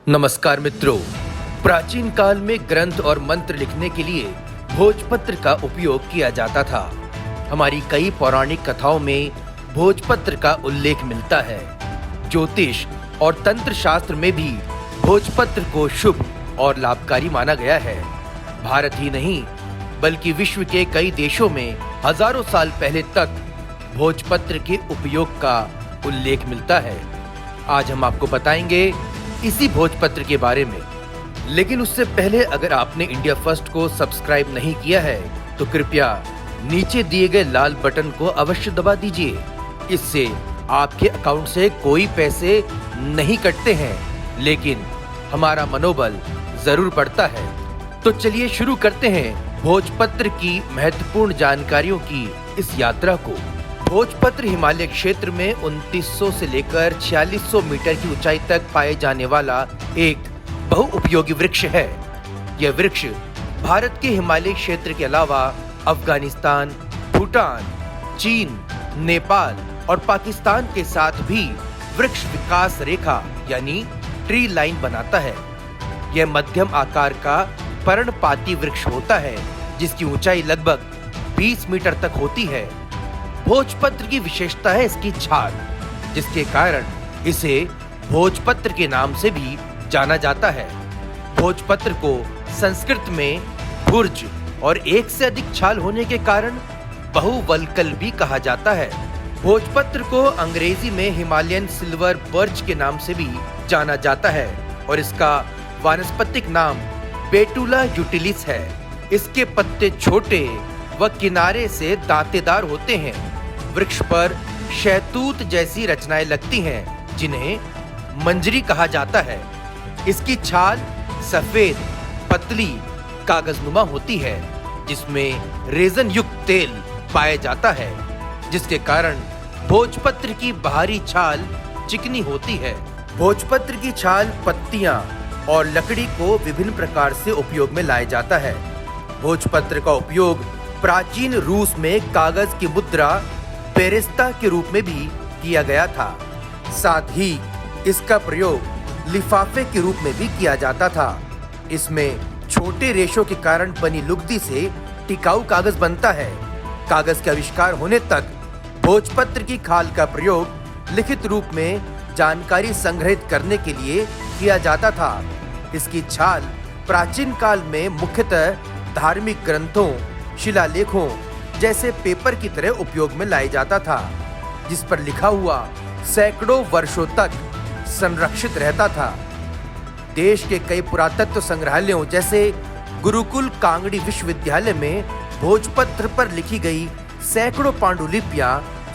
नमस्कार मित्रों, प्राचीन काल में ग्रंथ और मंत्र लिखने के लिए भोजपत्र का उपयोग किया जाता था। हमारी कई पौराणिक कथाओं में भोजपत्र का उल्लेख मिलता है। ज्योतिष और तंत्र शास्त्र में भी भोजपत्र को शुभ और लाभकारी माना गया है। भारत ही नहीं बल्कि विश्व के कई देशों में हजारों साल पहले तक भोजपत्र के उपयोग का उल्लेख मिलता है। आज हम आपको बताएंगे इसी भोजपत्र के बारे में। लेकिन उससे पहले अगर आपने इंडिया फर्स्ट को सब्सक्राइब नहीं किया है तो कृपया नीचे दिए गए लाल बटन को अवश्य दबा दीजिए। इससे आपके अकाउंट से कोई पैसे नहीं कटते हैं, लेकिन हमारा मनोबल जरूर बढ़ता है। तो चलिए शुरू करते हैं भोजपत्र की महत्वपूर्ण जानकारियों की इस यात्रा को। भोजपत्र हिमालय क्षेत्र में 2900 से लेकर 4600 मीटर की ऊंचाई तक पाए जाने वाला एक बहुउपयोगी वृक्ष है। यह वृक्ष भारत के हिमालय क्षेत्र के अलावा अफगानिस्तान, भूटान, चीन, नेपाल और पाकिस्तान के साथ भी वृक्ष विकास रेखा यानी ट्री लाइन बनाता है। यह मध्यम आकार का पर्णपाती वृक्ष होता है जिसकी ऊंचाई लगभग 20 मीटर तक होती है। भोजपत्र की विशेषता है इसकी छाल, जिसके कारण इसे भोजपत्र के नाम से भी जाना जाता है। भोजपत्र को संस्कृत में भुर्ज और एक से अधिक छाल होने के कारण बहुवल्कल भी कहा जाता है। भोजपत्र को अंग्रेजी में हिमालयन सिल्वर बर्च के नाम से भी जाना जाता है और इसका वानस्पतिक नाम बेटुला यूटिलिस है। इसके पत्ते छोटे व किनारे से दांतेदार होते हैं। वृक्ष पर शहतूत जैसी रचनाएं लगती हैं जिन्हें मंजरी कहा जाता है। इसकी छाल सफेद पतली कागजनुमा होती है जिसमें रेजन युक्त तेल पाया जाता है, जिसके कारण भोजपत्र की बाहरी छाल चिकनी होती है। भोजपत्र की छाल, पत्तियां और लकड़ी को विभिन्न प्रकार से उपयोग में लाया जाता है। भोजपत्र का उपयोग प्राचीन रूस में कागज की मुद्रा पेरेस्ता के रूप में भी किया गया था। साथ ही इसका प्रयोग लिफाफे के रूप में भी किया जाता था। इसमें छोटे रेशों के कारण बनी लुगदी से टिकाऊ कागज बनता है। कागज के आविष्कार होने तक भोजपत्र की खाल का प्रयोग लिखित रूप में जानकारी संग्रहित करने के लिए किया जाता था। इसकी छाल प्राचीन काल में मुख्यतः धार्मिक ग्रंथों, शिलालेखों जैसे पेपर की तरह उपयोग में लाया जाता था, जिस पर लिखा हुआ सैकड़ों वर्षों तक संरक्षित रहता था। देश के कई पुरातत्व संग्रहालयों जैसे गुरुकुल कांगड़ी विश्वविद्यालय में भोजपत्र पर लिखी गई सैकड़ों पांडुलिपियां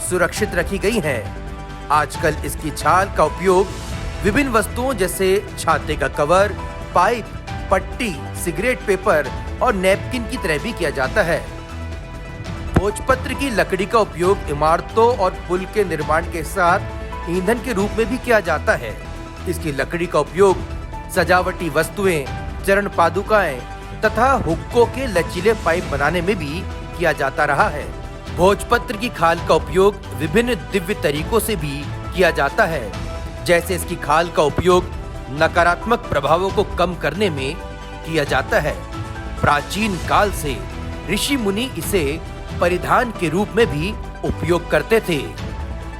सुरक्षित रखी गई हैं। आजकल इसकी छाल का उपयोग विभिन्न वस्तुओं जैसे छाते का कवर, पाइप, पट्टी, सिगरेट पेपर और नैपकिन की तरह भी किया जाता है। भोजपत्र की लकड़ी का उपयोग इमारतों और पुल के निर्माण के साथ ईंधन के रूप में भी किया जाता है। इसकी लकड़ी का उपयोग सजावटी वस्तुएं, चरण पादुकाएं तथा हुक्कों के लचीले पाइप बनाने में भी किया जाता रहा है। भोजपत्र की खाल का उपयोग विभिन्न दिव्य तरीकों से भी किया जाता है, जैसे इसकी खाल का उपयोग नकारात्मक प्रभावों को कम करने में किया जाता है। प्राचीन काल से ऋषि मुनि इसे परिधान के रूप में भी उपयोग करते थे।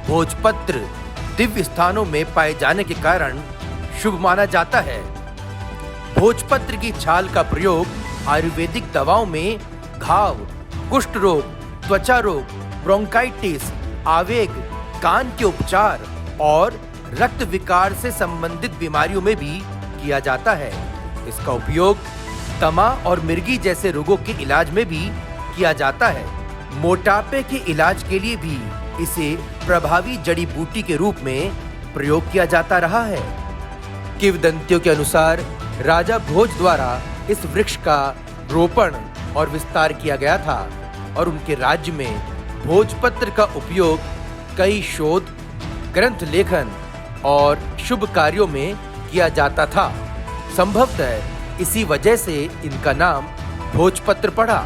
भोजपत्र दिव्य स्थानों में पाए जाने के कारण शुभ माना जाता है। भोजपत्र की छाल का प्रयोग आयुर्वेदिक दवाओं में घाव, कुष्ठ रोग, त्वचा रोग, ब्रोंकाइटिस, आवेग, कान के उपचार और रक्त विकार से संबंधित बीमारियों में भी किया जाता है। इसका उपयोग तमा और मिर्गी जैसे रोगों के इलाज में भी किया जाता है। मोटापे के इलाज के लिए भी इसे प्रभावी जड़ी बूटी के रूप में प्रयोग किया जाता रहा है। किंवदंतियों के अनुसार राजा भोज द्वारा इस वृक्ष का रोपण और विस्तार किया गया था और उनके राज्य में भोजपत्र का उपयोग कई शोध, ग्रंथ लेखन और शुभ कार्यों में किया जाता था। संभवतः इसी वजह से इनका नाम भोजपत्र पड़ा।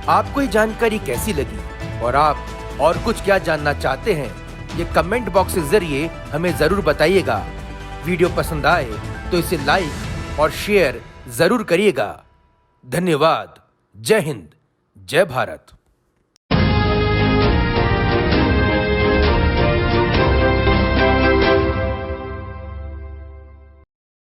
आपको ये जानकारी कैसी लगी और आप और कुछ क्या जानना चाहते हैं, ये कमेंट बॉक्स के जरिए हमें जरूर बताइएगा। वीडियो पसंद आए तो इसे लाइक और शेयर जरूर करिएगा। धन्यवाद। जय हिंद, जय भारत।